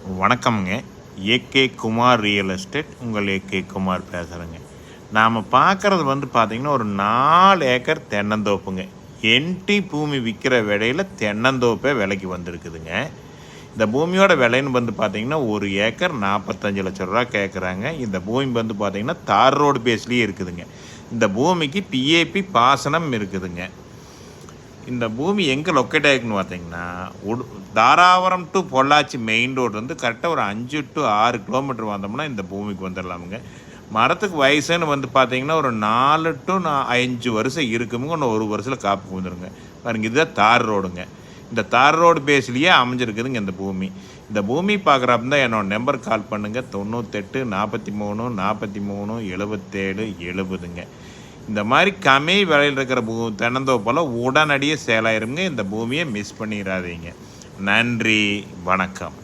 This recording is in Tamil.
வணக்கம்ங்க. AK Kumar real estate. உங்கள் ஏகே குமார் பேசுகிறேங்க. நாம் பார்க்குறது பார்த்திங்கன்னா ஒரு 4 ஏக்கர் தென்னந்தோப்புங்க. என்டி பூமி விற்கிற விலையில் தென்னந்தோப்பே விலைக்கு வந்திருக்குதுங்க. இந்த பூமியோட விலைன்னு பார்த்திங்கன்னா ஒரு ஏக்கர் 45 லட்ச ரூபா கேட்குறாங்க. இந்த பூமி பார்த்திங்கன்னா தார் ரோடு பேஸ்லேயே இருக்குதுங்க. இந்த பூமிக்கு பிஏபி பாசனம் இருக்குதுங்க. இந்த பூமி எங்கே லொக்கேட் ஆகிருக்குன்னு பார்த்தீங்கன்னா Dharapuram to Pollachi main road கரெக்டாக ஒரு 5 to 6 கிலோமீட்டர் வந்தோம்னா இந்த பூமிக்கு வந்துடலாமுங்க. மரத்துக்கு வயசுன்னு பார்த்தீங்கன்னா ஒரு 4 to 5 வருஷம் இருக்குமுங்க. இன்னும் 1 வருஷத்தில் காப்பு வந்துடுங்க. பாருங்க, இதுதான் தார் ரோடுங்க. இந்த தார் ரோடு பேஸ்லேயே அமைஞ்சிருக்குதுங்க இந்த பூமி. இந்த பூமி பார்க்குறப்ப தான் என்னோடய நம்பர் கால் பண்ணுங்கள். 98 43 43 77 70ங்க. இந்த மாதிரி கம்மி விலையில் இருக்கிற தென்னந்தோப்பெல்லாம் உடனடியே சேலாயிருங்க. இந்த பூமியை மிஸ் பண்ணிடாதீங்க. நன்றி, வணக்கம்.